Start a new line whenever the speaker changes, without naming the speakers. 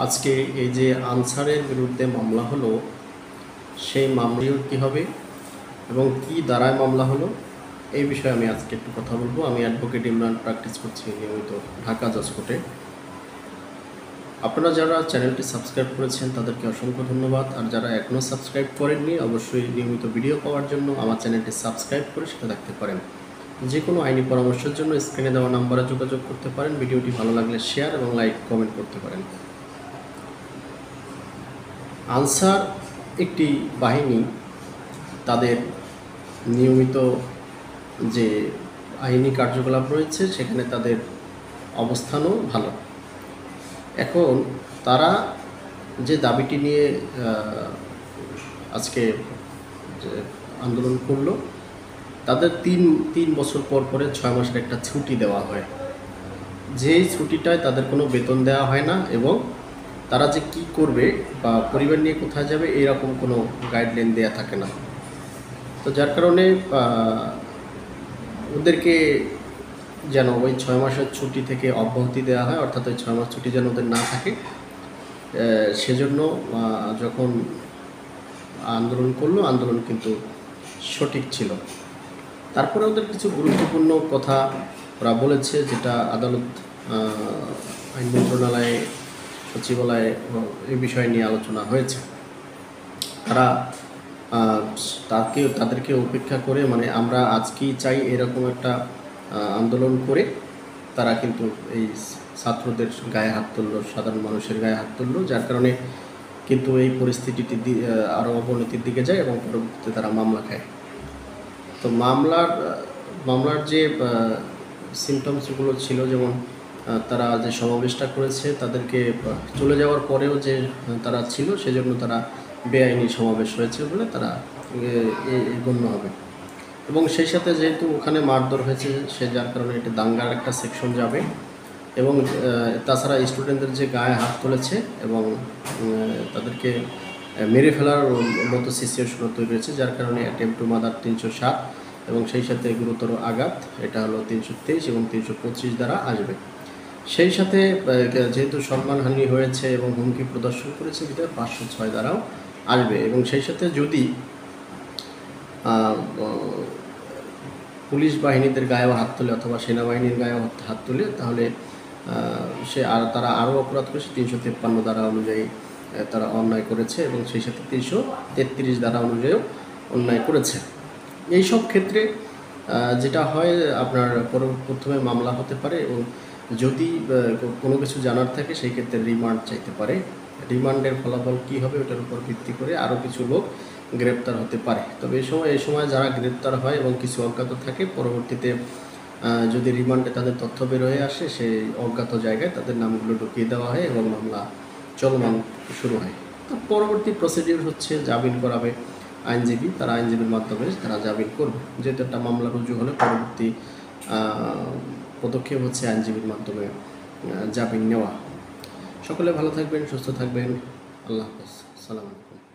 আজকে এই যে আনসারের বিরুদ্ধে মামলা হলো, সেই মামলার কী হবে এবং কি দ্বারায় মামলা হলো এই বিষয়ে আমি আজকে একটু কথা বলবো। আমি অ্যাডভোকেট ইমরান প্র্যাকটিস করছি নিয়মিত ঢাকা জজ কোর্টে। আপনারা যারা চ্যানেলটি সাবস্ক্রাইব করেছেন তাদেরকে অসংখ্য ধন্যবাদ, আর যারা এখনও সাবস্ক্রাইব করেননি অবশ্যই নিয়মিত ভিডিও পাওয়ার জন্য আমার চ্যানেলটি সাবস্ক্রাইব করে সেটা দেখতে পারেন। যে কোনো আইনি পরামর্শের জন্য স্ক্রিনে দেওয়া নাম্বারে যোগাযোগ করতে পারেন। ভিডিওটি ভালো লাগলে শেয়ার এবং লাইক কমেন্ট করতে পারেন। আনসার একটি বাহিনী, তাদের নিয়মিত যে আইনি কার্যকলাপ রয়েছে সেখানে তাদের অবস্থানও ভালো। এখন তারা যে দাবিটি নিয়ে আজকে আন্দোলন করলো, তাদের তিন বছর পর পরে 6 মাসের একটা ছুটি দেওয়া হয়। যেই ছুটিটায় তাদের কোনো বেতন দেওয়া হয় না এবং তারা যে কি করবে বা পরিবার নিয়ে কোথায় যাবে এরকম কোনো গাইডলাইন দেয়া থাকে না। তো যার কারণে ওদেরকে যেন ওই 6 মাসের ছুটি থেকে অব্যাহতি দেওয়া হয়, অর্থাৎ ওই 6 মাস ছুটি যেন ওদের না থাকে, সেজন্য যখন আন্দোলন করলো, আন্দোলন কিন্তু সঠিক ছিল। তারপরে ওদের কিছু গুরুত্বপূর্ণ কথা ওরা বলেছে, যেটা আদালত, আইন মন্ত্রণালয়ে, সচিবালয়ে এই বিষয় নিয়ে আলোচনা হয়েছে। তারা তাদেরকে উপেক্ষা করে, মানে আমরা আজকেই চাই এরকম একটা আন্দোলন করে তারা কিন্তু এই ছাত্রদের গায়ে হাত তুলল, সাধারণ মানুষের গায়ে হাত তুলল, যার কারণে কিন্তু এই পরিস্থিতিটি আরও অবনতির দিকে যায় এবং পরবর্তীতে তারা মামলা খায়। তো মামলার যে সিমটমসগুলো ছিল, যেমন তারা যে সমাবেশটা করেছে, তাদেরকে চলে যাওয়ার পরেও যে তারা ছিল সেজন্য তারা বেআইনি সমাবেশ হয়েছে বলে তারা গণ্য হবে। এবং সেই সাথে যেহেতু ওখানে মারধর হয়েছে, যার কারণে এটি দাঙ্গার একটা সেকশন যাবে। এবং তাছাড়া স্টুডেন্টদের যে গায়ে হাত তুলেছে এবং তাদেরকে মেরে ফেলার মতো সিচুয়েশন তৈরি হয়েছে, যার কারণে অ্যাটেম্পট টু মার্ডার 307 এবং সেই সাথে গুরুতর আঘাত, এটা হলো 323 এবং 325 দ্বারা আসবে। সেই সাথে যেহেতু সম্মানহানি হয়েছে এবং হুমকি প্রদর্শন করেছে, ভিতরে 506 দ্বারাও আসবে। এবং সেই সাথে যদি পুলিশ বাহিনীদের গায়েও হাত তোলে অথবা সেনাবাহিনীর গায়েও হাত তোলে, তাহলে তারা আরও অপরাধ করেছে। 353 দ্বারা অনুযায়ী তারা অন্যায় করেছে এবং সেই সাথে 333 দ্বারা অনুযায়ীও অন্যায় করেছে। এই সব ক্ষেত্রে যেটা হয়, আপনার প্রথমে মামলা হতে পারে এবং যদি কোনো কিছু জানার থাকে সেই ক্ষেত্রে রিমান্ড চাইতে পারে। রিমান্ডের ফলাফল কী হবে ওটার উপর ভিত্তি করে আরও কিছু লোক গ্রেপ্তার হতে পারে। তবে এই সময় যারা গ্রেপ্তার হয় এবং কিছু অজ্ঞাত থাকে, পরবর্তীতে যদি রিমান্ডে তাদের তথ্য বের হয়ে আসে, সেই অজ্ঞাত জায়গায় তাদের নামগুলো ঢুকিয়ে দেওয়া হয় এবং মামলা চলমান শুরু হয়। তো পরবর্তী প্রসিডিউর হচ্ছে জামিন করাবে আইনজীবী, তারা আইনজীবীর মাধ্যমে তারা জামিন করবে। যেহেতু একটা মামলা রুজু হলে পরবর্তী পদক্ষেপ হচ্ছে আইনজীবীর মাধ্যমে জামিন নেওয়া। সকলে ভালো থাকবেন, সুস্থ থাকবেন। আল্লাহ হাফেজ। আসসালামু আলাইকুম।